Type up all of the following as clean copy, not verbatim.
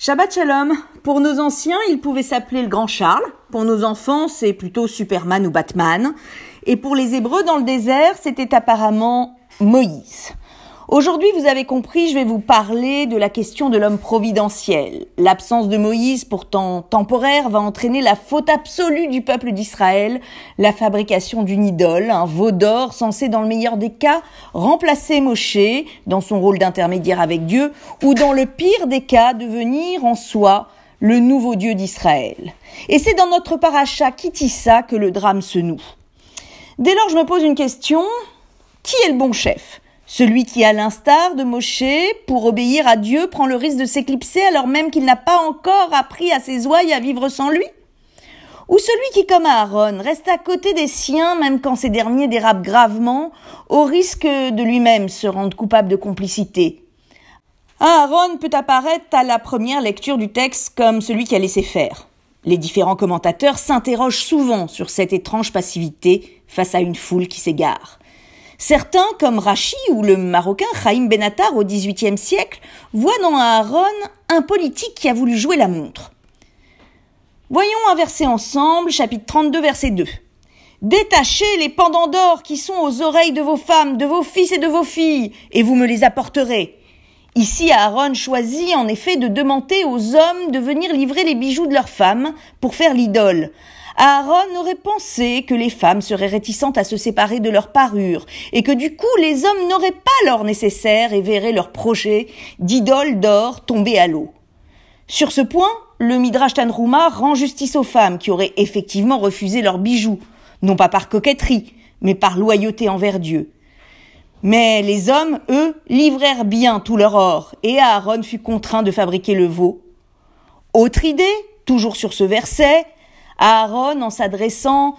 Shabbat Shalom. Pour nos anciens, il pouvait s'appeler le Grand Charles. Pour nos enfants, c'est plutôt Superman ou Batman. Et pour les Hébreux dans le désert, c'était apparemment Moïse. Aujourd'hui, vous avez compris, je vais vous parler de la question de l'homme providentiel. L'absence de Moïse, pourtant temporaire, va entraîner la faute absolue du peuple d'Israël, la fabrication d'une idole, un veau d'or censé, dans le meilleur des cas, remplacer Moshe dans son rôle d'intermédiaire avec Dieu, ou dans le pire des cas, devenir en soi le nouveau Dieu d'Israël. Et c'est dans notre paracha Kitissa que le drame se noue. Dès lors, je me pose une question, qui est le bon chef ? Celui qui, à l'instar de Moshe, pour obéir à Dieu, prend le risque de s'éclipser alors même qu'il n'a pas encore appris à ses ouailles à vivre sans lui ? Ou celui qui, comme Aaron, reste à côté des siens même quand ces derniers dérapent gravement, au risque de lui-même se rendre coupable de complicité ? Aaron peut apparaître à la première lecture du texte comme celui qui a laissé faire. Les différents commentateurs s'interrogent souvent sur cette étrange passivité face à une foule qui s'égare. Certains, comme Rachi ou le Marocain Chaim Benatar au XVIIIe siècle, voient dans Aaron un politique qui a voulu jouer la montre. Voyons un verset ensemble, chapitre 32, verset 2. « Détachez les pendants d'or qui sont aux oreilles de vos femmes, de vos fils et de vos filles, et vous me les apporterez. » Ici, Aaron choisit en effet de demander aux hommes de venir livrer les bijoux de leurs femmes pour faire l'idole. Aaron aurait pensé que les femmes seraient réticentes à se séparer de leur parure et que du coup les hommes n'auraient pas l'or nécessaire et verraient leur projet d'idole d'or tomber à l'eau. Sur ce point, le Midrash Tanhuma rend justice aux femmes qui auraient effectivement refusé leurs bijoux, non pas par coquetterie, mais par loyauté envers Dieu. Mais les hommes, eux, livrèrent bien tout leur or et Aaron fut contraint de fabriquer le veau. Autre idée, toujours sur ce verset, Aaron, en s'adressant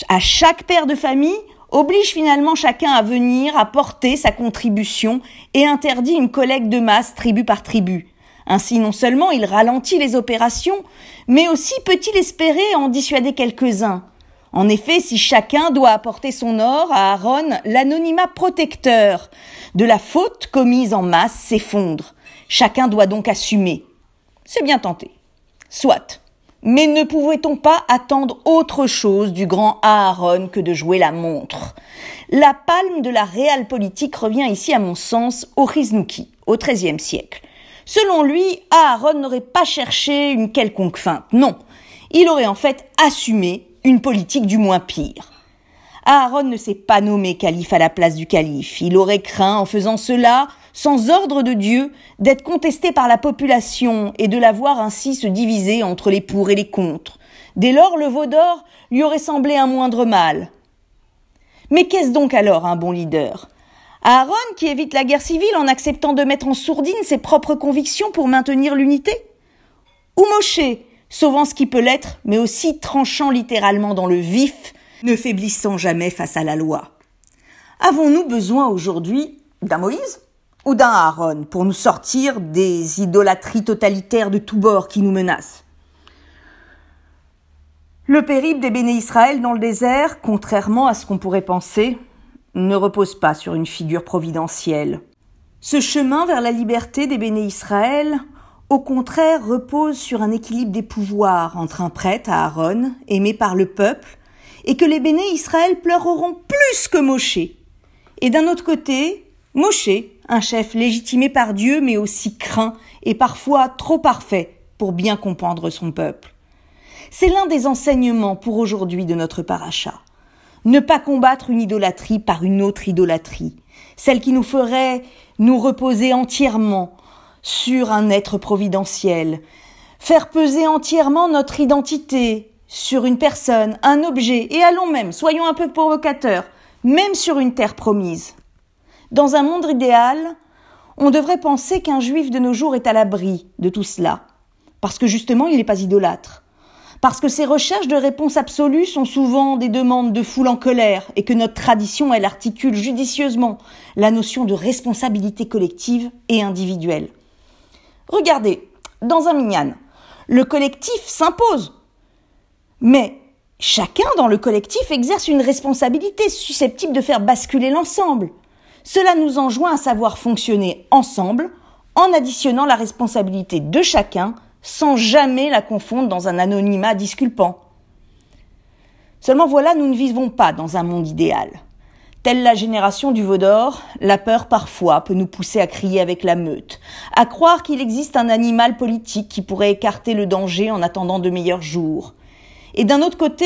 à chaque père de famille, oblige finalement chacun à venir apporter sa contribution et interdit une collecte de masse tribu par tribu. Ainsi, non seulement il ralentit les opérations, mais aussi peut-il espérer en dissuader quelques-uns. En effet, si chacun doit apporter son or à Aaron, l'anonymat protecteur de la faute commise en masse s'effondre. Chacun doit donc assumer. C'est bien tenté. Soit. Mais ne pouvait-on pas attendre autre chose du grand Aaron que de jouer la montre ? La palme de la réelle politique revient ici, à mon sens, au Riznouki, au XIIIe siècle. Selon lui, Aaron n'aurait pas cherché une quelconque feinte, non. Il aurait en fait assumé une politique du moins pire. Aaron ne s'est pas nommé calife à la place du calife. Il aurait craint, en faisant cela, sans ordre de Dieu, d'être contesté par la population et de la voir ainsi se diviser entre les pour et les contre. Dès lors, le veau d'or lui aurait semblé un moindre mal. Mais qu'est-ce donc alors un bon leader ? Aaron qui évite la guerre civile en acceptant de mettre en sourdine ses propres convictions pour maintenir l'unité ? Ou Moshe, sauvant ce qui peut l'être, mais aussi tranchant littéralement dans le vif, ne faiblissant jamais face à la loi. Avons-nous besoin aujourd'hui d'un Moïse ou d'un Aaron pour nous sortir des idolâtries totalitaires de tous bords qui nous menacent ? Le périple des Béné Israël dans le désert, contrairement à ce qu'on pourrait penser, ne repose pas sur une figure providentielle. Ce chemin vers la liberté des Béné Israël, au contraire, repose sur un équilibre des pouvoirs entre un prêtre, Aaron, aimé par le peuple, et que les Béné Israël pleureront plus que Moshe. Et d'un autre côté, Moshe, un chef légitimé par Dieu, mais aussi craint et parfois trop parfait pour bien comprendre son peuple. C'est l'un des enseignements pour aujourd'hui de notre paracha. Ne pas combattre une idolâtrie par une autre idolâtrie, celle qui nous ferait nous reposer entièrement sur un être providentiel, faire peser entièrement notre identité sur une personne, un objet, et allons même, soyons un peu provocateurs, même sur une terre promise. Dans un monde idéal, on devrait penser qu'un juif de nos jours est à l'abri de tout cela, parce que justement il n'est pas idolâtre, parce que ses recherches de réponses absolues sont souvent des demandes de foule en colère, et que notre tradition, elle articule judicieusement la notion de responsabilité collective et individuelle. Regardez, dans un minyan, le collectif s'impose. Mais chacun dans le collectif exerce une responsabilité susceptible de faire basculer l'ensemble. Cela nous enjoint à savoir fonctionner ensemble en additionnant la responsabilité de chacun sans jamais la confondre dans un anonymat disculpant. Seulement voilà, nous ne vivons pas dans un monde idéal. Telle la génération du veau d'or, la peur parfois peut nous pousser à crier avec la meute, à croire qu'il existe un animal politique qui pourrait écarter le danger en attendant de meilleurs jours. Et d'un autre côté,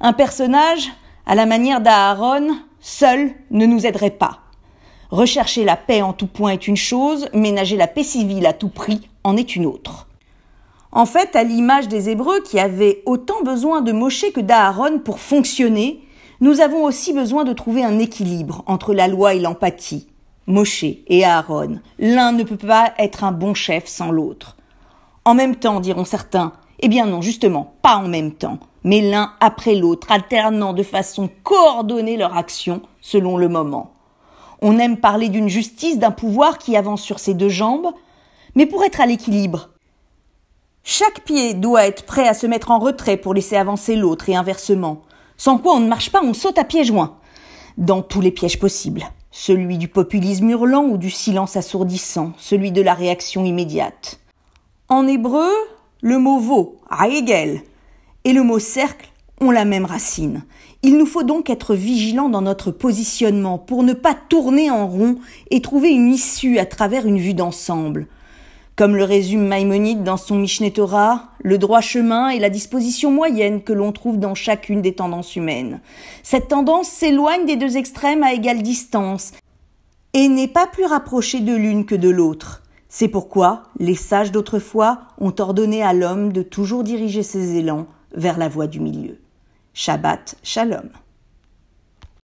un personnage, à la manière d'Aaron, seul ne nous aiderait pas. Rechercher la paix en tout point est une chose, ménager la paix civile à tout prix en est une autre. En fait, à l'image des Hébreux qui avaient autant besoin de Moshe que d'Aaron pour fonctionner, nous avons aussi besoin de trouver un équilibre entre la loi et l'empathie. Moshe et Aaron, l'un ne peut pas être un bon chef sans l'autre. En même temps, diront certains. Eh bien non, justement, pas en même temps, mais l'un après l'autre, alternant de façon coordonnée leur action selon le moment. On aime parler d'une justice, d'un pouvoir qui avance sur ses deux jambes, mais pour être à l'équilibre, chaque pied doit être prêt à se mettre en retrait pour laisser avancer l'autre et inversement. Sans quoi on ne marche pas, on saute à pieds joints. Dans tous les pièges possibles. Celui du populisme hurlant ou du silence assourdissant, celui de la réaction immédiate. En hébreu, le mot veau, haegel, et le mot cercle ont la même racine. Il nous faut donc être vigilants dans notre positionnement pour ne pas tourner en rond et trouver une issue à travers une vue d'ensemble. Comme le résume Maïmonide dans son Mishneh Torah, le droit chemin est la disposition moyenne que l'on trouve dans chacune des tendances humaines. Cette tendance s'éloigne des deux extrêmes à égale distance et n'est pas plus rapprochée de l'une que de l'autre. C'est pourquoi les sages d'autrefois ont ordonné à l'homme de toujours diriger ses élans vers la voie du milieu. Shabbat Shalom.